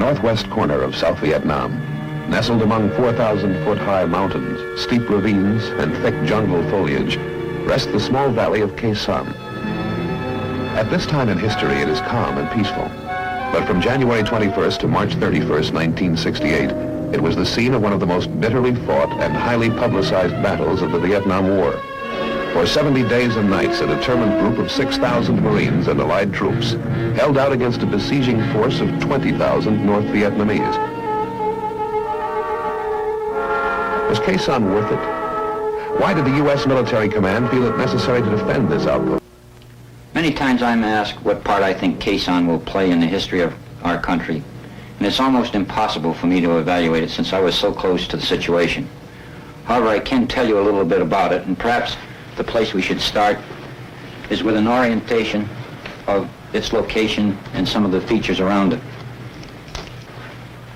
northwest corner of South Vietnam, nestled among 4,000-foot-high mountains, steep ravines, and thick jungle foliage, rests the small valley of Sanh. At this time in history, it is calm and peaceful. But from January 21st to March 31st, 1968, it was the scene of one of the most bitterly fought and highly publicized battles of the Vietnam War. For 70 days and nights, a determined group of 6,000 Marines and Allied troops held out against a besieging force of 20,000 North Vietnamese. Was Sanh worth it? Why did the U.S. military command feel it necessary to defend this outpost? Many times I'm asked what part I think Sanh will play in the history of our country, and it's almost impossible for me to evaluate it since I was so close to the situation. However, I can tell you a little bit about it, and perhaps the place we should start is with an orientation of its location and some of the features around it.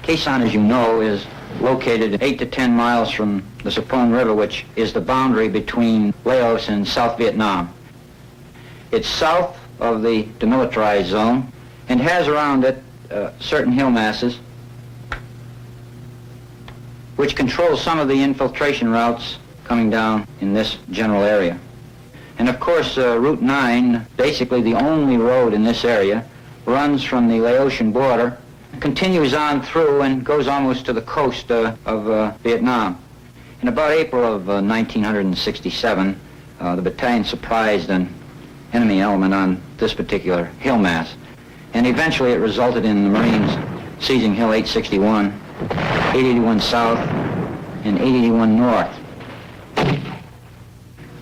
Sanh, as you know, is located 8 to 10 miles from the Sapone River, which is the boundary between Laos and South Vietnam. It's south of the demilitarized zone and has around it certain hill masses which control some of the infiltration routes coming down in this general area. And of course, Route 9, basically the only road in this area, runs from the Laotian border, continues on through and goes almost to the coast of Vietnam. In about April of 1967, the battalion surprised an enemy element on this particular hill mass, and eventually it resulted in the Marines seizing Hill 861, 881 South, and 881 North.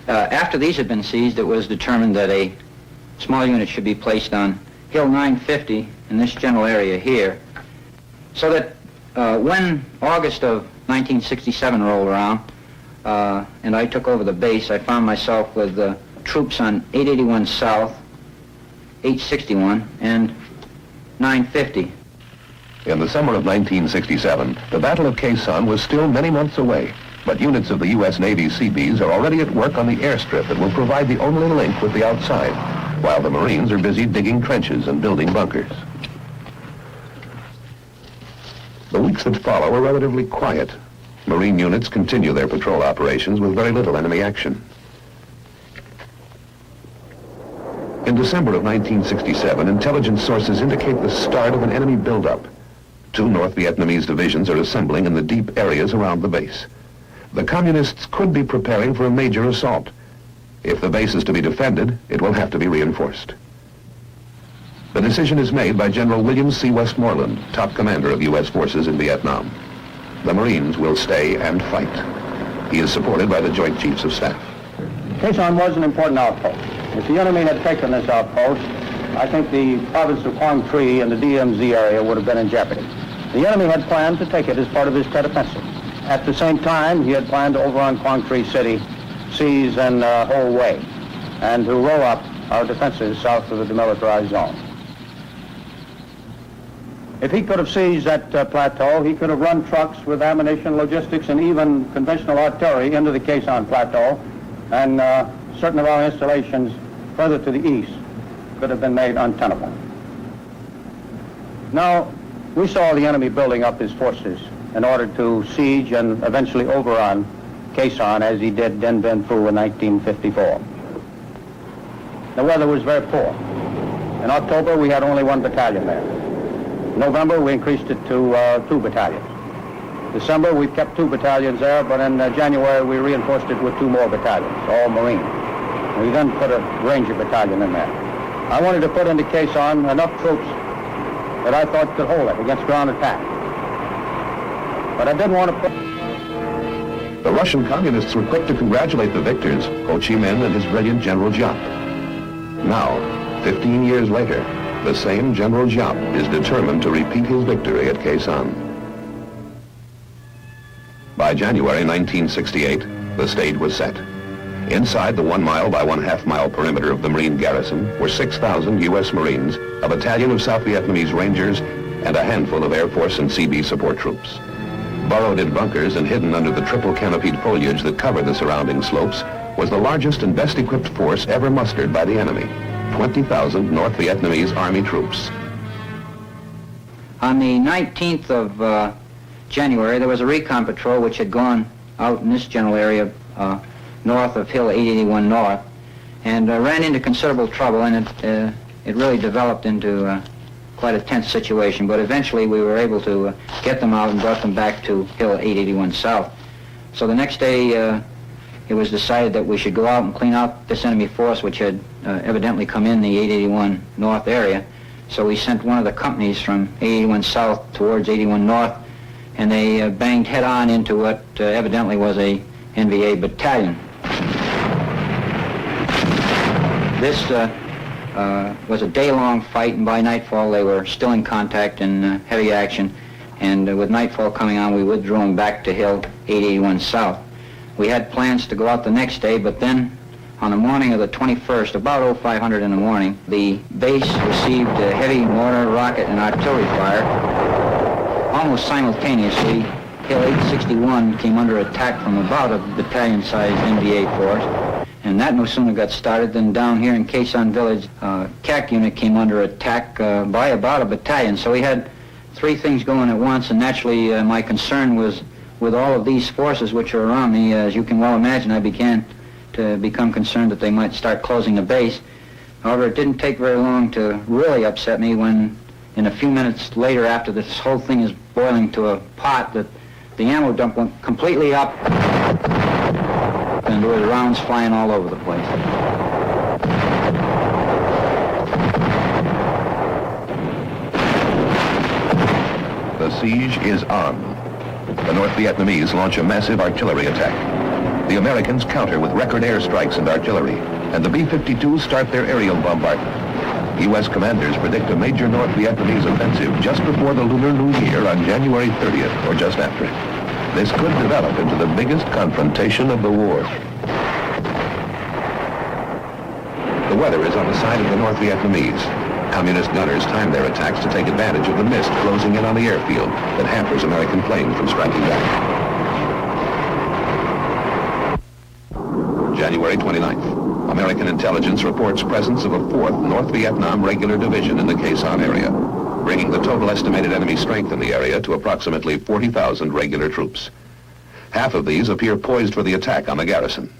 After these had been seized, it was determined that a small unit should be placed on Hill 950 in this general area here, so that when August of 1967 rolled around and I took over the base, I found myself with troops on 881 South, 861, and 950. In the summer of 1967, the Battle of Sanh was still many months away, but units of the U.S. Navy Seabees are already at work on the airstrip that will provide the only link with the outside, while the Marines are busy digging trenches and building bunkers. The weeks that follow are relatively quiet. Marine units continue their patrol operations with very little enemy action. In December of 1967, intelligence sources indicate the start of an enemy buildup. 2 North Vietnamese divisions are assembling in the deep areas around the base. The communists could be preparing for a major assault. If the base is to be defended, it will have to be reinforced. The decision is made by General William C. Westmoreland, top commander of U.S. forces in Vietnam. The Marines will stay and fight. He is supported by the Joint Chiefs of Staff. Sanh was an important outpost. If the enemy had taken this outpost, I think the province of Quang Tri and the DMZ area would have been in jeopardy. The enemy had planned to take it as part of his Tet offensive. At the same time, he had planned to overrun Quang Tri City, seize and hold Hue, and to roll up our defenses south of the demilitarized zone. If he could have seized that plateau, he could have run trucks with ammunition, logistics, and even conventional artillery into the Sanh Plateau, and certain of our installations further to the east could have been made untenable. Now, we saw the enemy building up his forces in order to siege and eventually overrun Sanh as he did Dien Bien Phu in 1954. The weather was very poor. In October, we had only 1 battalion there. In November, we increased it to 2 battalions. December, we kept 2 battalions there, but in January, we reinforced it with 2 more battalions, all Marine. We then put a Ranger battalion in there. I wanted to put into Sanh enough troops that I thought could hold it against ground attack. But I didn't want to put... The Russian communists were quick to congratulate the victors, Ho Chi Minh and his brilliant General Giap. Now, 15 years later, the same General Giap is determined to repeat his victory at Sanh. By January 1968, the stage was set. Inside the 1 mile by 1/2 mile perimeter of the Marine garrison were 6,000 U.S. Marines, a battalion of South Vietnamese Rangers, and a handful of Air Force and Seabee support troops. Burrowed in bunkers and hidden under the triple canopied foliage that covered the surrounding slopes was the largest and best equipped force ever mustered by the enemy, 20,000 North Vietnamese Army troops. On the 19th of January, there was a recon patrol which had gone out in this general area north of Hill 881 North and ran into considerable trouble, and it really developed into quite a tense situation, but eventually we were able to get them out and brought them back to Hill 881 South. So the next day it was decided that we should go out and clean out this enemy force which had evidently come in the 881 North area. So we sent one of the companies from 881 South towards 81 North, and they banged head-on into what evidently was a NVA battalion. This was a day-long fight, and by nightfall they were still in contact and heavy action, and with nightfall coming on we withdrew them back to Hill 881 South. We had plans to go out the next day, but then on the morning of the 21st, about 0500 in the morning, the base received heavy mortar, rocket, and artillery fire. Almost simultaneously, Hill 861 came under attack from about a battalion-sized NVA force, and that no sooner got started than down here in Quezon Village, CAC unit came under attack by about a battalion. So we had three things going at once, and naturally my concern was with all of these forces which are around me. As you can well imagine, I began to become concerned that they might start closing the base. However, it didn't take very long to really upset me when, in a few minutes later, after this whole thing is boiling to a pot, that the ammo dump went completely up, and there were rounds flying all over the place. The siege is on. The North Vietnamese launch a massive artillery attack. The Americans counter with record airstrikes and artillery, and the B-52s start their aerial bombardment. U.S. commanders predict a major North Vietnamese offensive just before the Lunar New Year on January 30th, or just after it. This could develop into the biggest confrontation of the war. The weather is on the side of the North Vietnamese. Communist gunners time their attacks to take advantage of the mist closing in on the airfield that hampers American planes from striking back. January 29th. American intelligence reports presence of a 4th North Vietnam regular division in the Quezon area, bringing the total estimated enemy strength in the area to approximately 40,000 regular troops. Half of these appear poised for the attack on the garrison.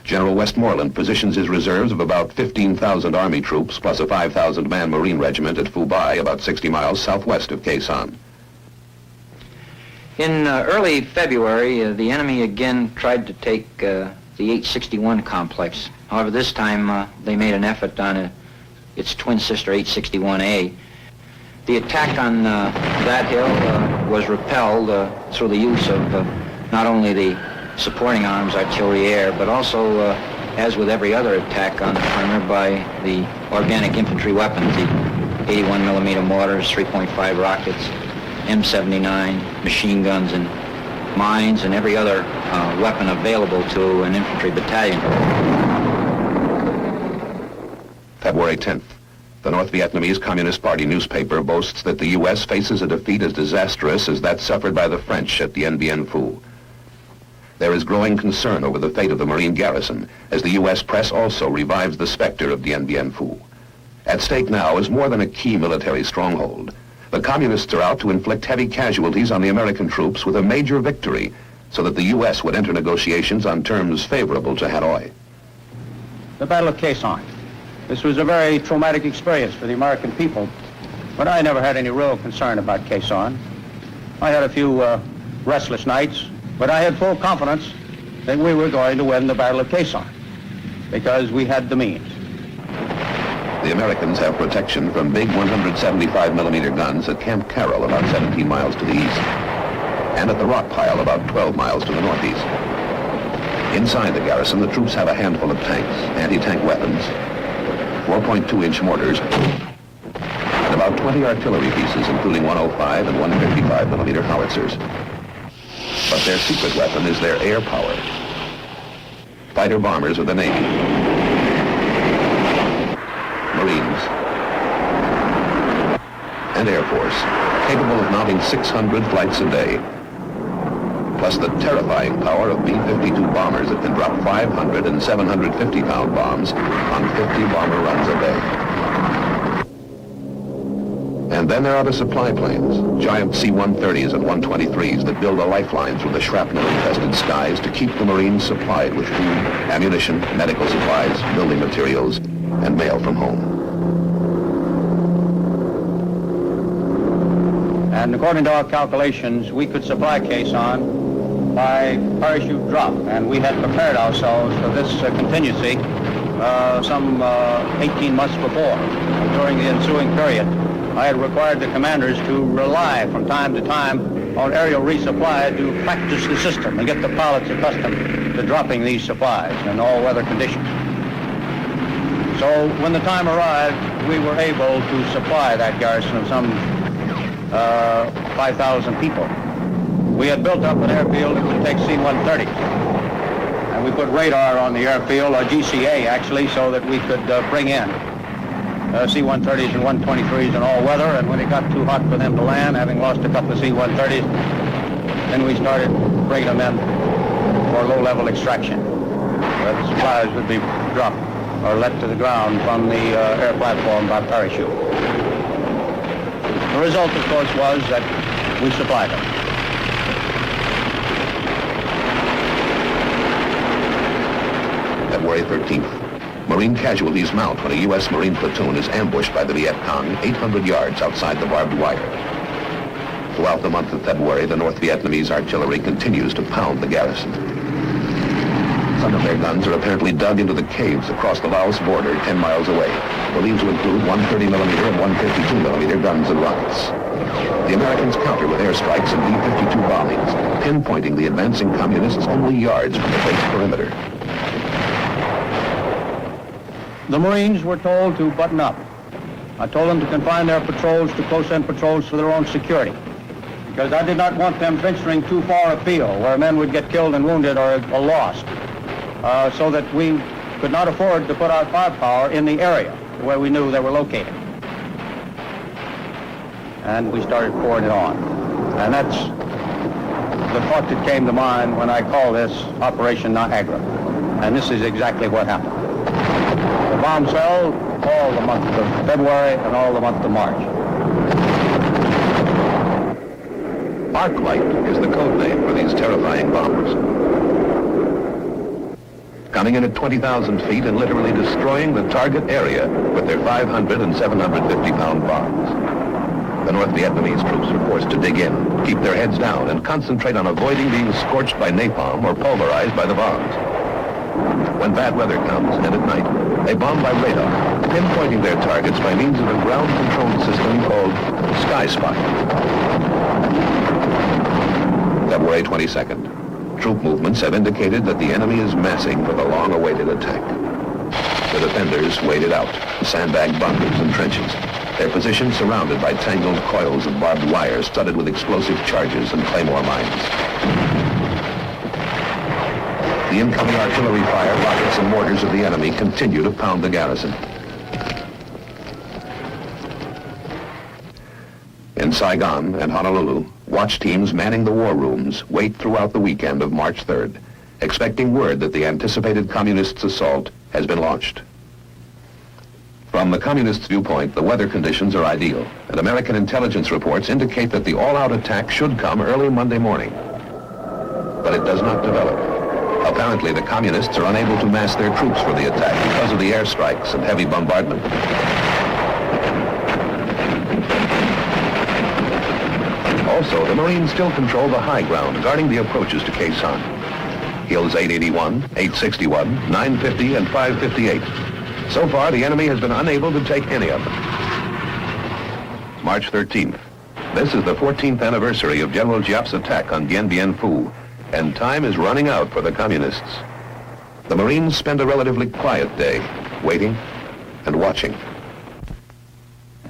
General Westmoreland positions his reserves of about 15,000 Army troops plus a 5,000-man Marine regiment at Phu Bai, about 60 miles southwest of Quezon. In early February, the enemy again tried to take the 861 complex. However, this time they made an effort on its twin sister 861A. The attack on that hill was repelled through the use of not only the supporting arms, artillery, air, but also, as with every other attack on armor, by the organic infantry weapons, the 81 millimeter mortars, 3.5 rockets, M79, machine guns, and mines, and every other weapon available to an infantry battalion. February 10th. The North Vietnamese Communist Party newspaper boasts that the U.S. faces a defeat as disastrous as that suffered by the French at Dien Bien Phu. There is growing concern over the fate of the Marine garrison, as the U.S. press also revives the specter of Dien Bien Phu. At stake now is more than a key military stronghold. The Communists are out to inflict heavy casualties on the American troops with a major victory, so that the U.S. would enter negotiations on terms favorable to Hanoi. The Battle of Quezon. This was a very traumatic experience for the American people, but I never had any real concern about Quezon. I had a few restless nights, but I had full confidence that we were going to win the Battle of Quezon because we had the means. The Americans have protection from big 175 millimeter guns at Camp Carroll, about 17 miles to the east, and at the Rock Pile, about 12 miles to the northeast. Inside the garrison, the troops have a handful of tanks, anti-tank weapons, 4.2-inch mortars, and about 20 artillery pieces, including 105 and 155 millimeter howitzers. But their secret weapon is their air power. Fighter bombers of the Navy, Marines, and Air Force, capable of mounting 600 flights a day, plus the terrifying power of B-52 bombers that can drop 500 and 750-pound bombs on 50 bomber runs a day. And then there are the supply planes, giant C-130s and 123s that build a lifeline through the shrapnel-infested skies to keep the Marines supplied with food, ammunition, medical supplies, building materials, and mail from home. And according to our calculations, we could supply Quezon by parachute drop, and we had prepared ourselves for this contingency some 18 months before. During the ensuing period, I had required the commanders to rely from time to time on aerial resupply to practice the system and get the pilots accustomed to dropping these supplies in all weather conditions. So when the time arrived, we were able to supply that garrison of some 5,000 people. We had built up an airfield that could take C-130s. And we put radar on the airfield, or GCA actually, so that we could bring in C-130s and 123s in all weather. And when it got too hot for them to land, having lost a couple of C-130s, then we started bringing them in for low-level extraction. The supplies would be dropped or let to the ground from the air platform by parachute. The result, of course, was that we supplied them. February 13th. Marine casualties mount when a U.S. Marine platoon is ambushed by the Viet Cong 800 yards outside the barbed wire. Throughout the month of February, the North Vietnamese artillery continues to pound the garrison. Some of their guns are apparently dug into the caves across the Laos border 10 miles away, believed to include 130mm and 152mm guns and rockets. The Americans counter with airstrikes and B-52 bombings, pinpointing the advancing communists only yards from the base perimeter. The Marines were told to button up. I told them to confine their patrols to close-in patrols for their own security, because I did not want them venturing too far afield where men would get killed and wounded or lost, so that we could not afford to put our firepower in the area where we knew they were located. And we started pouring it on. And that's the thought that came to mind when I call this Operation Niagara. And this is exactly what happened. The bombs fell all the month of February and all the month of March. Arclight is the code name for these terrifying bombers. Coming in at 20,000 feet and literally destroying the target area with their 500 and 750-pound bombs. The North Vietnamese troops are forced to dig in, keep their heads down, and concentrate on avoiding being scorched by napalm or pulverized by the bombs. When bad weather comes, and at night, they bomb by radar, pinpointing their targets by means of a ground-controlled system called Sky Spot. February 22nd. Troop movements have indicated that the enemy is massing for the long-awaited attack. The defenders waited out, sandbag bunkers and trenches, their position surrounded by tangled coils of barbed wire studded with explosive charges and claymore mines. The incoming artillery fire, rockets, and mortars of the enemy continue to pound the garrison. In Saigon and Honolulu, watch teams manning the war rooms wait throughout the weekend of March 3rd, expecting word that the anticipated communists' assault has been launched. From the communists' viewpoint, the weather conditions are ideal, and American intelligence reports indicate that the all-out attack should come early Monday morning. But it does not develop. Apparently, the communists are unable to mass their troops for the attack because of the airstrikes and heavy bombardment. Also, the Marines still control the high ground guarding the approaches to Quezon. Hills 881, 861, 950, and 558. So far, the enemy has been unable to take any of them. March 13th. This is the 14th anniversary of General Giap's attack on Dien Bien Phu, and time is running out for the communists. The Marines spend a relatively quiet day, waiting and watching.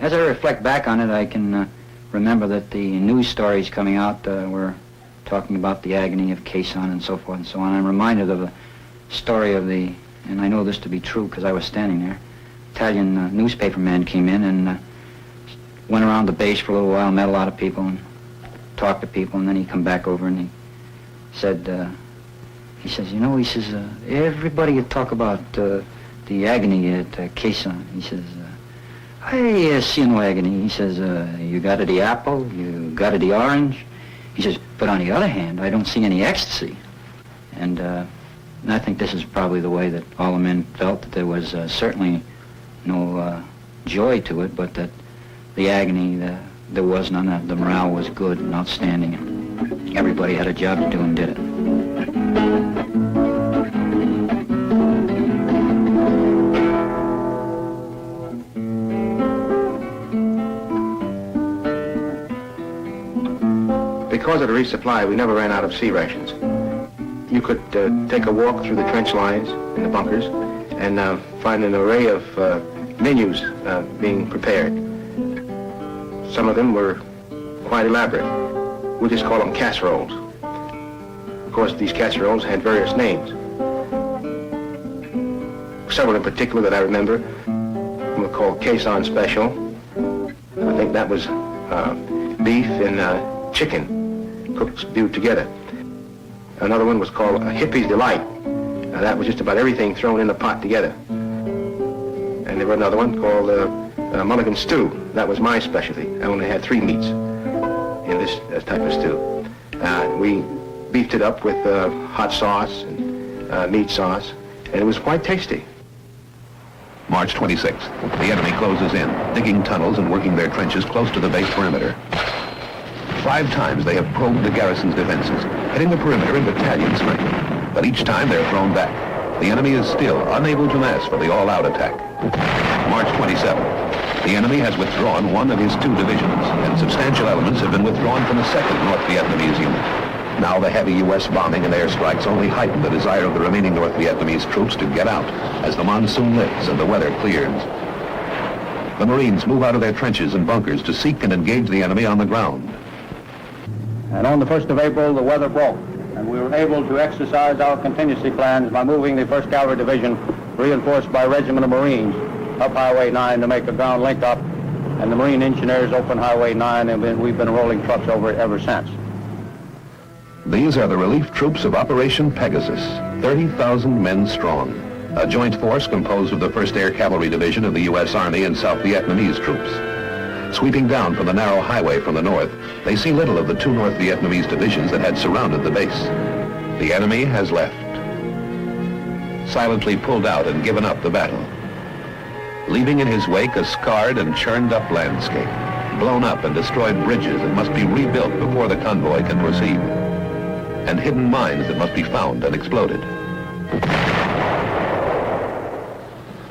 As I reflect back on it, I can remember that the news stories coming out were talking about the agony of Quezon and so forth and so on. I'm reminded of the story of the, and I know this to be true because I was standing there, Italian newspaper man came in and went around the base for a little while, met a lot of people and talked to people, and then he come back over and he said, he says, you know, he says, everybody would talk about the agony at Quezon. He says, I see an wagon. He says, you got the apple, you got the orange. He says, but on the other hand, I don't see any ecstasy. And I think this is probably the way that all the men felt, that there was certainly no joy to it, but that the agony, there was none. The morale was good and outstanding, and everybody had a job to do and did it. Because of the resupply, we never ran out of C rations. You could take a walk through the trench lines in the bunkers and find an array of menus being prepared. Some of them were quite elaborate. We just call them casseroles. Of course, these casseroles had various names. Several in particular that I remember were called caisson special. I think that was beef and chicken cooked stewed together. Another one was called a hippie's delight. That was just about everything thrown in a pot together. And there was another one called mulligan stew. That was my specialty. I only had 3 meats in this type of stew. We beefed it up with hot sauce and meat sauce, and it was quite tasty. March 26th, the enemy closes in, digging tunnels and working their trenches close to the base perimeter. 5 times they have probed the garrison's defenses, hitting the perimeter in battalion strength. But each time they're thrown back. The enemy is still unable to mass for the all-out attack. March 27th, the enemy has withdrawn 1 of his 2 divisions, and substantial elements have been withdrawn from the 2nd North Vietnamese unit. Now the heavy U.S. bombing and airstrikes only heighten the desire of the remaining North Vietnamese troops to get out as the monsoon lifts and the weather clears. The Marines move out of their trenches and bunkers to seek and engage the enemy on the ground. And on the 1st of April, the weather broke, and we were able to exercise our contingency plans by moving the 1st Cavalry Division, reinforced by a regiment of Marines, up Highway 9 to make a ground link-up, and the Marine engineers opened Highway 9, and we've been rolling trucks over it ever since. These are the relief troops of Operation Pegasus, 30,000 men strong, a joint force composed of the 1st Air Cavalry Division of the U.S. Army and South Vietnamese troops. Sweeping down from the narrow highway from the north, they see little of the 2 North Vietnamese divisions that had surrounded the base. The enemy has left, silently pulled out and given up the battle, leaving in his wake a scarred and churned up landscape, blown up and destroyed bridges that must be rebuilt before the convoy can proceed, and hidden mines that must be found and exploded.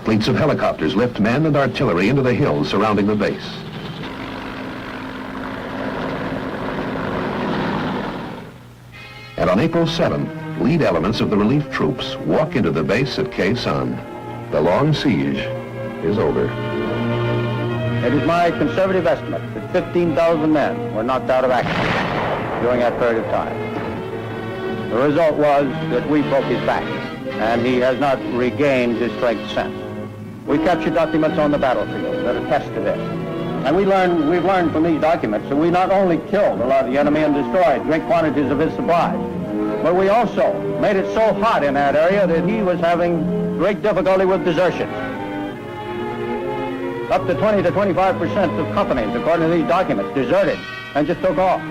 Fleets of helicopters lift men and artillery into the hills surrounding the base. And on April 7th, lead elements of the relief troops walk into the base at Khe Sanh. The long siege is over. It is my conservative estimate that 15,000 men were knocked out of action during that period of time. The result was that we broke his back, and he has not regained his strength since. We captured documents on the battlefield that attest to this. And we've learned from these documents that we not only killed a lot of the enemy and destroyed great quantities of his supplies, but we also made it so hot in that area that he was having great difficulty with desertions. Up to 20 to 25% of companies, according to these documents, deserted and just took off.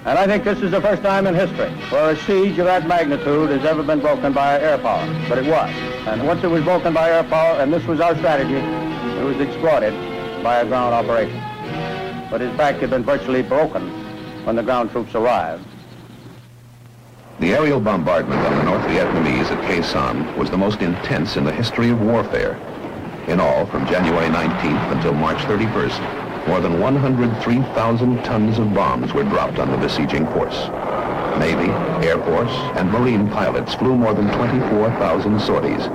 And I think this is the first time in history where a siege of that magnitude has ever been broken by air power, but it was. And once it was broken by air power, and this was our strategy, it was exploited by a ground operation. But his back had been virtually broken when the ground troops arrived. The aerial bombardment on the North Vietnamese at Khe Sanh was the most intense in the history of warfare. In all, from January 19th until March 31st, more than 103,000 tons of bombs were dropped on the besieging force. Navy, Air Force, and Marine pilots flew more than 24,000 sorties,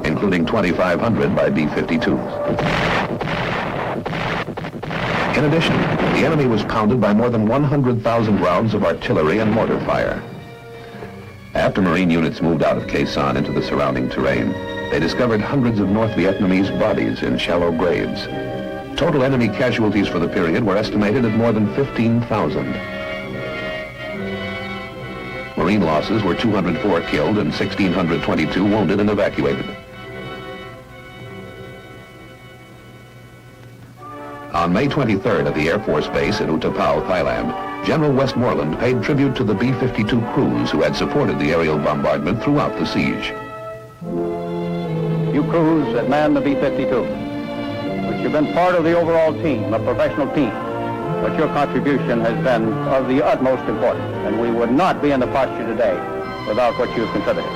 including 2,500 by B-52s. In addition, the enemy was pounded by more than 100,000 rounds of artillery and mortar fire. After Marine units moved out of Khe Sanh into the surrounding terrain, they discovered hundreds of North Vietnamese bodies in shallow graves. Total enemy casualties for the period were estimated at more than 15,000. Marine losses were 204 killed and 1,622 wounded and evacuated. On May 23rd at the Air Force Base in Utapao, Thailand, General Westmoreland paid tribute to the B-52 crews who had supported the aerial bombardment throughout the siege. You crews that man the B-52, which have been part of the overall team, a professional team, but your contribution has been of the utmost importance, and we would not be in the posture today without what you've contributed.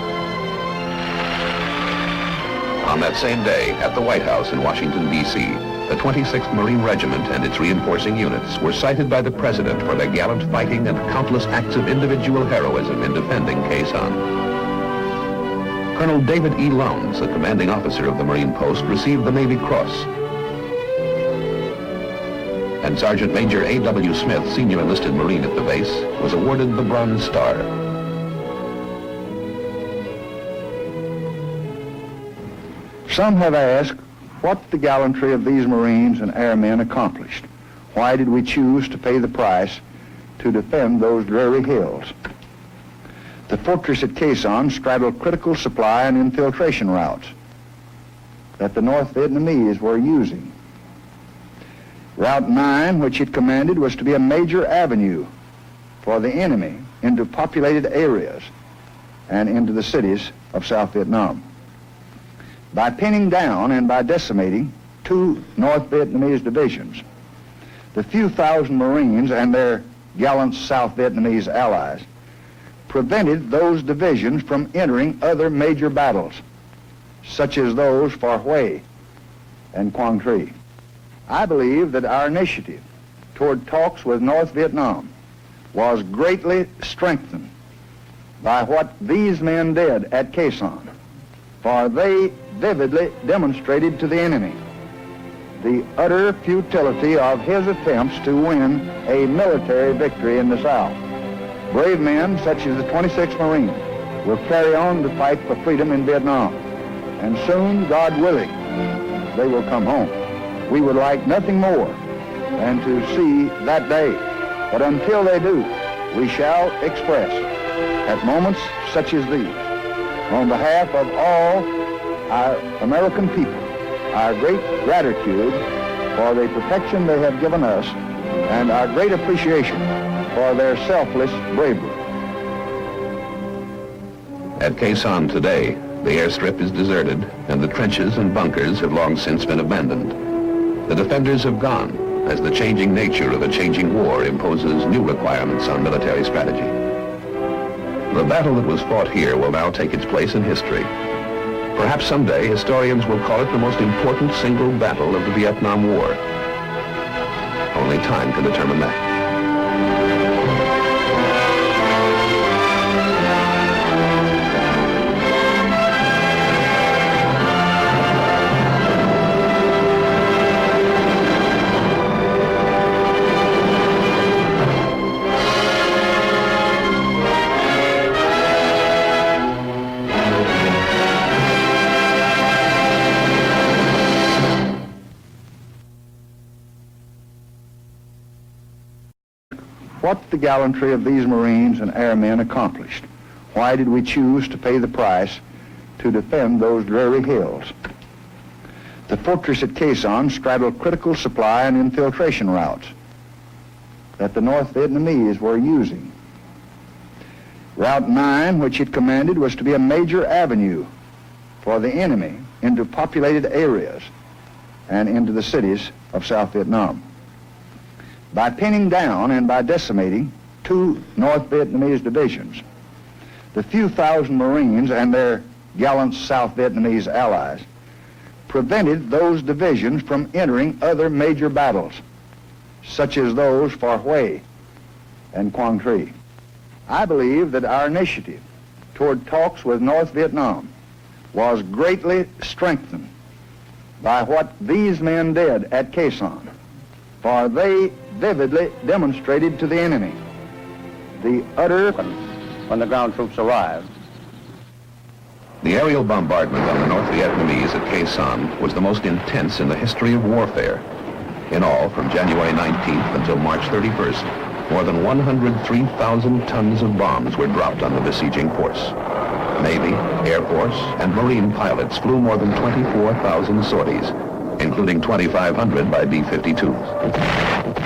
On that same day, at the White House in Washington, D.C., the 26th Marine Regiment and its reinforcing units were cited by the President for their gallant fighting and countless acts of individual heroism in defending Quezon. Colonel David E. Lowndes, the commanding officer of the Marine Post, received the Navy Cross. And Sergeant Major A.W. Smith, senior enlisted Marine at the base, was awarded the Bronze Star. Some have asked what the gallantry of these Marines and airmen accomplished. Why did we choose to pay the price to defend those dreary hills? The fortress at Quezon straddled critical supply and infiltration routes that the North Vietnamese were using. Route 9, which it commanded, was to be a major avenue for the enemy into populated areas and into the cities of South Vietnam. By pinning down and by decimating 2 North Vietnamese divisions, the few thousand Marines and their gallant South Vietnamese allies prevented those divisions from entering other major battles, such as those for Hue and Quang Tri. I believe that our initiative toward talks with North Vietnam was greatly strengthened by what these men did at Quezon, for they vividly demonstrated to the enemy the utter futility of his attempts to win a military victory in the South. Brave men such as the 26th Marine will carry on the fight for freedom in Vietnam, and soon, God willing, they will come home. We would like nothing more than to see that day, but until they do, we shall express, at moments such as these, on behalf of all our American people, our great gratitude for the protection they have given us and our great appreciation for their selfless bravery. At Quezon today, the airstrip is deserted and the trenches and bunkers have long since been abandoned. The defenders have gone as the changing nature of a changing war imposes new requirements on military strategy. The battle that was fought here will now take its place in history. Perhaps someday historians will call it the most important single battle of the Vietnam War. Only time can determine that. What the gallantry of these Marines and airmen accomplished. Why did we choose to pay the price to defend those dreary hills? The fortress at Quezon straddled critical supply and infiltration routes that the North Vietnamese were using. Route 9, which it commanded, was to be a major avenue for the enemy into populated areas and into the cities of South Vietnam. By pinning down and by decimating 2 North Vietnamese divisions, the few thousand Marines and their gallant South Vietnamese allies prevented those divisions from entering other major battles, such as those for Hue and Quang Tri. I believe that our initiative toward talks with North Vietnam was greatly strengthened by what these men did at Quezon, for they vividly demonstrated to the enemy the utter... When the ground troops arrived. The aerial bombardment on the North Vietnamese at Quezon was the most intense in the history of warfare. In all, from January 19th until March 31st, more than 103,000 tons of bombs were dropped on the besieging force. Navy, Air Force, and Marine pilots flew more than 24,000 sorties, including 2,500 by B-52s.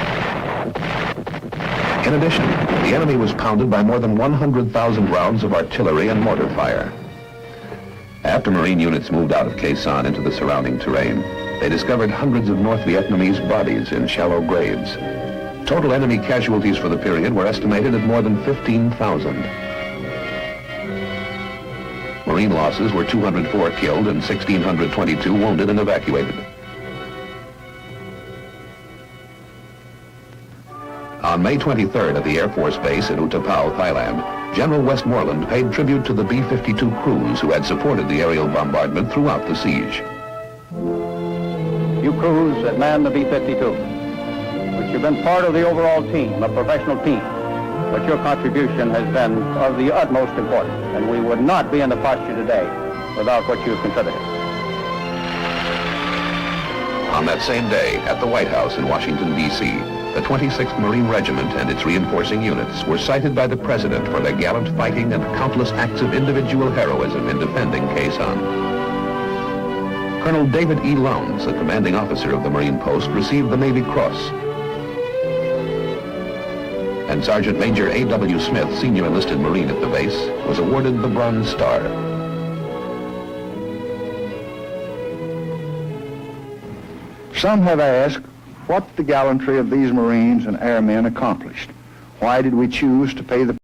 In addition, the enemy was pounded by more than 100,000 rounds of artillery and mortar fire. After Marine units moved out of Khe Sanh into the surrounding terrain, they discovered hundreds of North Vietnamese bodies in shallow graves. Total enemy casualties for the period were estimated at more than 15,000. Marine losses were 204 killed and 1,622 wounded and evacuated. On May 23rd at the Air Force Base in Utapao, Thailand, General Westmoreland paid tribute to the B-52 crews who had supported the aerial bombardment throughout the siege. You crews that man the B-52, which have been part of the overall team, a professional team, but your contribution has been of the utmost importance, and we would not be in the posture today without what you've contributed. On that same day, at the White House in Washington, D.C., the 26th Marine Regiment and its reinforcing units were cited by the President for their gallant fighting and countless acts of individual heroism in defending Khe Sanh. Colonel David E. Lowndes, the commanding officer of the Marine post, received the Navy Cross. And Sergeant Major A.W. Smith, senior enlisted Marine at the base, was awarded the Bronze Star. Some have asked what the gallantry of these Marines and airmen accomplished. Why did we choose to pay the